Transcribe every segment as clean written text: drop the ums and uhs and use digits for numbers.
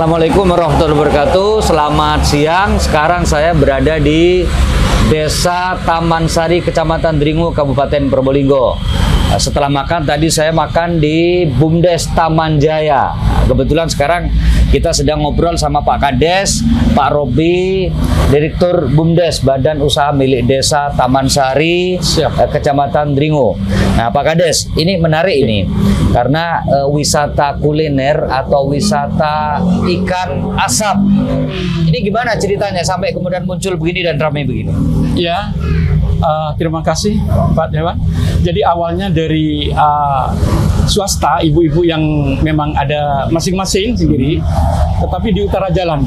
Assalamualaikum warahmatullahi wabarakatuh. Selamat siang. Sekarang saya berada di Desa Taman Sari, Kecamatan Dringu, Kabupaten Probolinggo. Setelah makan tadi saya makan di BUMDes Taman Jaya. Kebetulan sekarang kita sedang ngobrol sama Pak Kades, Pak Robi, Direktur BUMDes Badan Usaha Milik Desa Taman Sari, Kecamatan Dringu. Nah, Pak Kades, ini menarik ini karena wisata kuliner atau wisata ikan asap. Ini gimana ceritanya sampai kemudian muncul begini dan ramai begini? Ya, terima kasih Pak Dewan. Jadi awalnya dari swasta, ibu-ibu yang memang ada masing-masing sendiri, tetapi di utara jalan.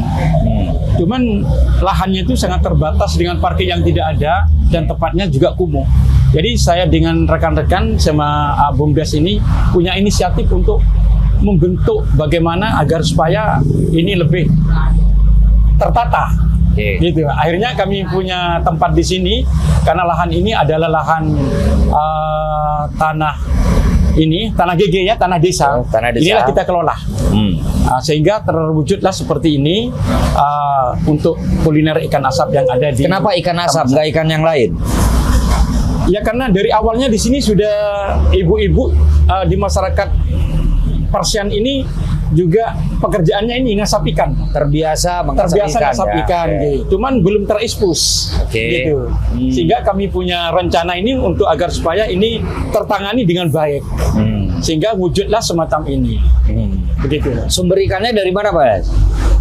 Cuman lahannya itu sangat terbatas dengan parkir yang tidak ada dan tempatnya juga kumuh. Jadi saya dengan rekan-rekan sama BUMDes ini punya inisiatif untuk membentuk bagaimana agar supaya ini lebih tertata. Gitu. Akhirnya kami punya tempat di sini karena lahan ini adalah lahan tanah GG ya, tanah desa. Tanah desa. Inilah kita kelola. Sehingga terwujudlah seperti ini untuk kuliner ikan asap yang ada di. Kenapa ikan asap, nggak ikan yang lain? Ya karena dari awalnya di sini sudah ibu-ibu di masyarakat Persian ini juga pekerjaannya ini ngasap ikan. Terbiasa ngasap ikan ya. Gitu. Cuman belum terekspos gitu. Sehingga kami punya rencana ini untuk agar supaya ini tertangani dengan baik. Sehingga wujudlah semacam ini. Begitu. Sumber ikannya dari mana, Pak?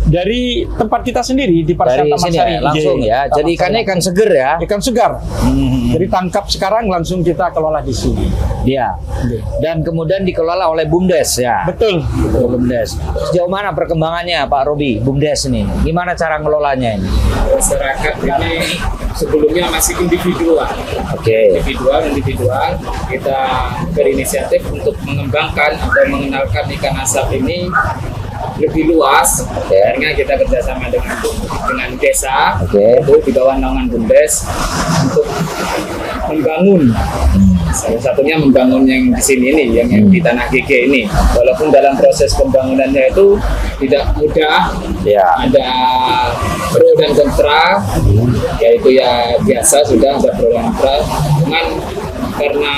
Dari tempat kita sendiri di Persian Taman Sari. Langsung ya. Jadi ikannya ikan seger ya. Ikan segar. Jadi tangkap sekarang langsung kita kelola di sini. Iya. Dan kemudian dikelola oleh BUMDes ya. Betul. BUMDes. Sejauh mana perkembangannya Pak Robi, BUMDes ini? Gimana cara ngelolanya ini? Masyarakat ini sebelumnya masih individual. Individual. Kita berinisiatif untuk mengembangkan atau mengenalkan ikan asap ini lebih luas. Akhirnya kita kerjasama dengan desa, itu di bawah naungan BUMDes untuk membangun. Salah satunya membangun yang di sini ini, yang di tanah GG ini. Walaupun dalam proses pembangunannya itu tidak mudah, ada pro dan kontra, yaitu ya biasa sudah ada pro dan kontra. Cuman karena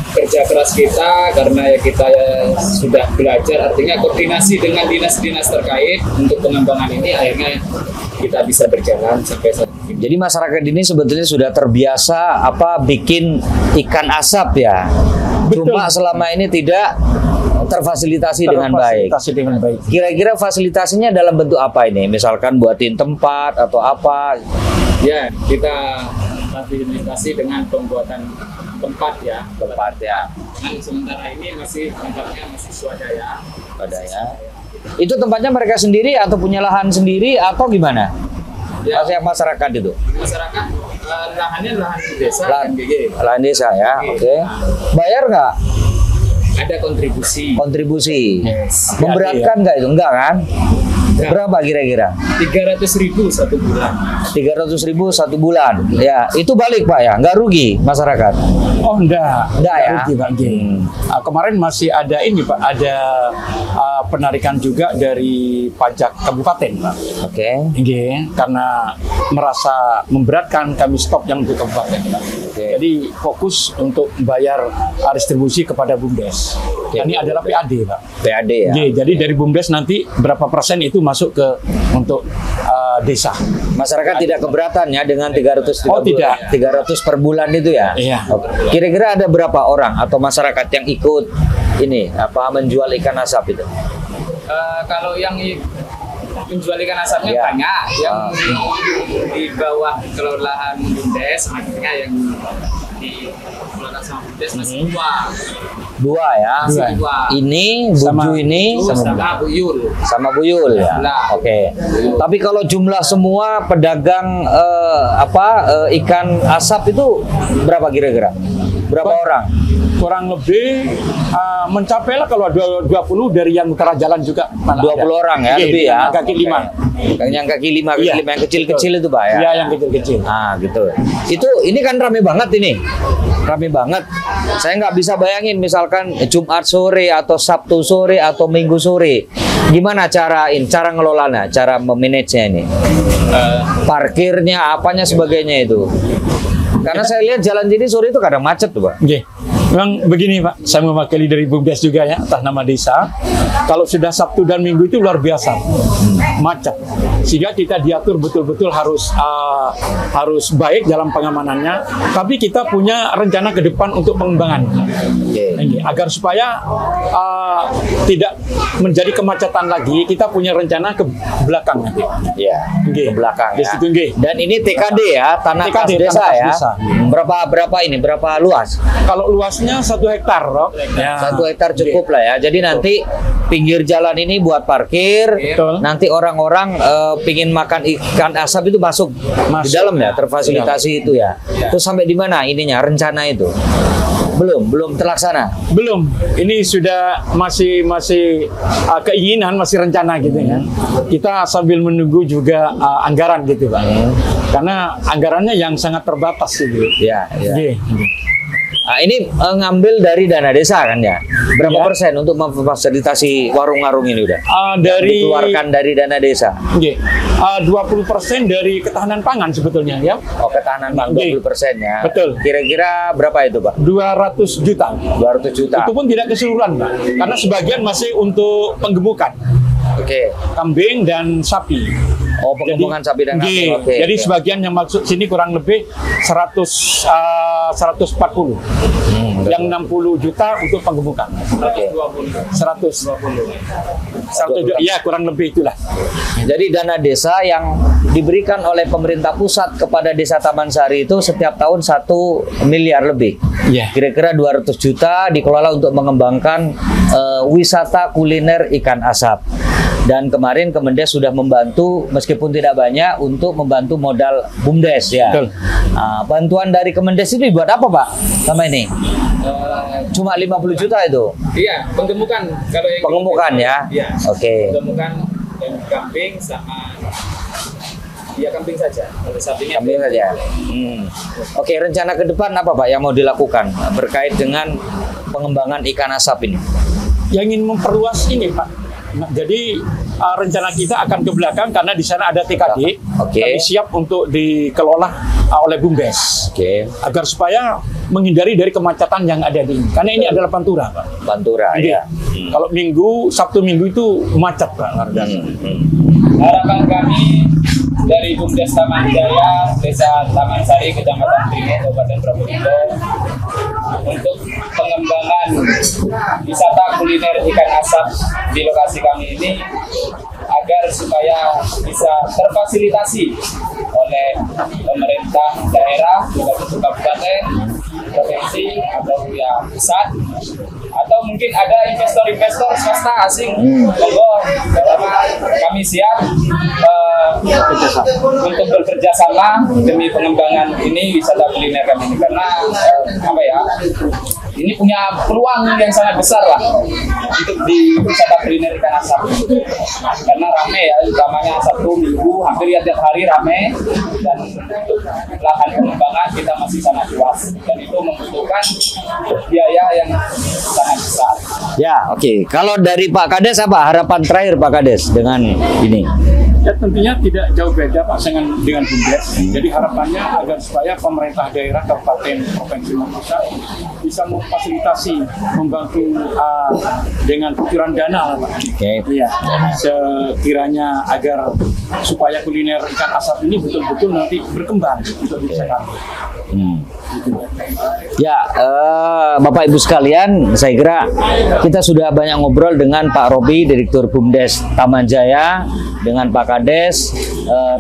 kerja keras kita, karena kita sudah belajar, artinya koordinasi dengan dinas-dinas terkait untuk pengembangan ini, akhirnya kita bisa berjalan sampai saat ini. Jadi masyarakat ini sebetulnya sudah terbiasa bikin ikan asap ya. Betul. Cuma selama ini tidak terfasilitasi dengan baik. Kira-kira fasilitasinya dalam bentuk apa ini? Misalkan buatin tempat atau apa? Ya, kita fasilitasi dengan pembuatan tempat ya. Nah, sementara ini tempatnya masih swadaya. Itu tempatnya mereka sendiri atau punya lahan sendiri atau gimana? Ya. Masyarakat itu? Masyarakat, lahannya lahan desa. Lahan desa ya, oke. Bayar nggak? Ada kontribusi. Yes. Memberatkan nggak itu? Enggak kan? Berapa kira-kira? 300.000 satu bulan. 300.000 satu bulan. Ya, itu balik Pak ya, nggak rugi masyarakat? Oh enggak ya. Rugi Pak. Kemarin masih ada ini Pak, ada penarikan juga dari pajak kabupaten Pak. Karena merasa memberatkan kami stop yang untuk kabupaten Pak. Jadi fokus untuk bayar distribusi kepada BUMDes. Ini adalah PAD Pak. PAD ya. Jadi dari BUMDes nanti berapa persen itu masuk ke untuk desa. Masyarakat tidak keberatan ya dengan 300 per bulan itu ya. Iya. Kira-kira ada berapa orang atau masyarakat yang ikut ini menjual ikan asap itu? Kalau yang menjual ikan asapnya banyak, yang di bawah kelolaan BUMDes, artinya yang dikelola sama BUMDes masih dua ya. Ini Buju ini sama Buyul ya. Tapi kalau jumlah semua pedagang ikan asap itu berapa kira-kira? Berapa orang? Kurang lebih mencapailah kalau 20 dari yang utara jalan juga. 20 orang ya, lebih ya. Kaki 5. Yang kaki 5, yang kecil-kecil itu Pak ya. Iya, yang kecil-kecil. Gitu. Ini kan rame banget ini. Rame banget. Saya nggak bisa bayangin misalkan Jumat sore atau Sabtu sore atau Minggu sore. Gimana cara ngelolanya, cara memanage-nya ini? Parkirnya, apanya sebagainya itu? Karena saya lihat jalan jadi sore itu kadang macet tuh, Pak. Oke. Memang begini Pak, saya mewakili dari BUMDes juga ya, atas nama desa. Kalau sudah Sabtu dan Minggu itu luar biasa macet, sehingga kita diatur betul-betul harus baik dalam pengamanannya. Tapi kita punya rencana ke depan untuk pengembangan, agar supaya tidak menjadi kemacetan lagi. Kita punya rencana ke belakang nanti. Ke belakang. Ya. Dan ini TKD ya, tanah kas desa ya. Berapa luas? Kalau luasnya 1 hektar, ya. 1 hektar cukup lah ya. Jadi nanti pinggir jalan ini buat parkir. Betul. Nanti orang-orang pingin makan ikan asap itu masuk di dalam ya, terfasilitasi itu ya. Terus sampai di mana ininya rencana itu? Belum terlaksana. Belum. Ini sudah masih keinginan, masih rencana gitu ya. Kita sambil menunggu juga anggaran gitu Pak. Karena anggarannya yang sangat terbatas gitu. Ya. Nah, ini ngambil dari dana desa kan ya? Berapa persen untuk memfasilitasi warung-warung ini udah? Dikeluarkan dari dana desa? 20% dari ketahanan pangan sebetulnya ya. Oh, ketahanan pangan 20% ya? Betul. Kira-kira berapa itu Pak? 200 juta. 200 juta. Itu pun tidak keseluruhan Pak. Karena sebagian masih untuk penggemukan. Kambing dan sapi. Oh, pengembangan sapi dan kambing. Jadi sebagian yang maksud sini kurang lebih 140. Yang 60 juta untuk penggemukan. 120. Ya, kurang lebih itulah. Jadi dana desa yang diberikan oleh pemerintah pusat kepada Desa Taman Sari itu setiap tahun 1 miliar lebih. Kira-kira 200 juta dikelola untuk mengembangkan wisata kuliner ikan asap. Dan kemarin Kemendes sudah membantu meskipun tidak banyak untuk membantu modal BUMDes ya. Bantuan dari Kemendes itu buat apa Pak? Sama ini? Cuma 50 juta itu? Iya, penggemukan. Kalau yang penggemukan ya? Iya. Penggemukan yang kambing sama kambing saja. Kalau sapinya kambing saja. Rencana ke depan apa Pak yang mau dilakukan berkait dengan pengembangan ikan asap ini? Yang ingin memperluas ini Pak. Jadi rencana kita akan ke belakang karena di sana ada TKD, kami siap untuk dikelola oleh BUMDes, agar supaya menghindari dari kemacetan yang ada di ini. Karena ini adalah Pantura, Pak. Pantura, ya. Kalau Sabtu Minggu itu macet, Pak. Harapan kami dari BUMDes Taman Jaya, Desa Taman Sari, Kecamatan Dringo, Kabupaten Probolinggo, untuk pengembangan wisata kuliner ikan asap di lokasi kami ini agar supaya bisa terfasilitasi oleh pemerintah daerah, kabupaten, provinsi, atau pusat, atau mungkin ada investor-investor swasta asing. Monggo, kami siap untuk bekerja sama demi pengembangan ini wisata kuliner kami ini, karena ini punya peluang yang sangat besar lah untuk di wisata kuliner ikan asap, karena rame ya, utamanya Sabtu Minggu hampir tiap hari rame, dan untuk lahan pengembangan kita masih sangat luas dan itu membutuhkan biaya yang sangat besar. Ya, Kalau dari Pak Kades apa harapan terakhir Pak Kades dengan ini? Ya tentunya tidak jauh beda Pak dengan BUMDes. Jadi harapannya agar supaya pemerintah daerah, kabupaten, provinsi maupun pusat bisa memfasilitasi, membantu dengan kucuran dana Pak. Sekiranya agar supaya kuliner ikan asap ini betul-betul nanti berkembang untuk di desa kami. Bapak Ibu sekalian, saya kira kita sudah banyak ngobrol dengan Pak Robi, Direktur BUMDes Taman Jaya, dengan Pak Kades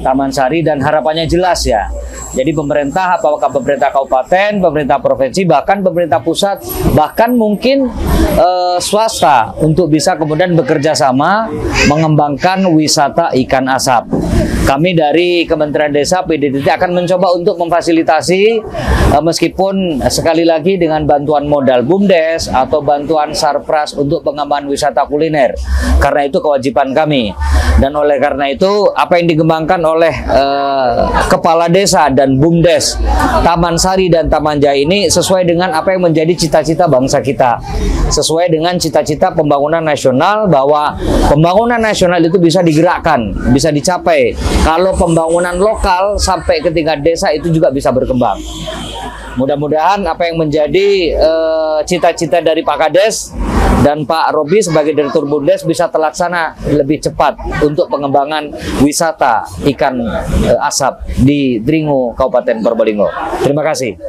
Taman Sari, dan harapannya jelas ya. Jadi pemerintah, apakah pemerintah kabupaten, pemerintah provinsi, bahkan pemerintah pusat, bahkan mungkin swasta untuk bisa kemudian bekerja sama mengembangkan wisata ikan asap. Kami dari Kementerian Desa PDDT akan mencoba untuk memfasilitasi meskipun sekali lagi dengan bantuan modal BUMDes atau bantuan Sarpras untuk pengembangan wisata kuliner. Karena itu kewajiban kami. Dan oleh karena itu apa yang dikembangkan oleh Kepala Desa dan BUMDes Taman Sari dan Taman Jaya ini sesuai dengan apa yang menjadi cita-cita bangsa kita. Sesuai dengan cita-cita pembangunan nasional, bahwa pembangunan nasional itu bisa digerakkan, bisa dicapai kalau pembangunan lokal sampai ke tingkat desa itu juga bisa berkembang. Mudah-mudahan apa yang menjadi cita-cita dari Pak Kades dan Pak Robi sebagai Direktur BUMDes bisa terlaksana lebih cepat untuk pengembangan wisata ikan asap di Dringu, Kabupaten Probolinggo. Terima kasih.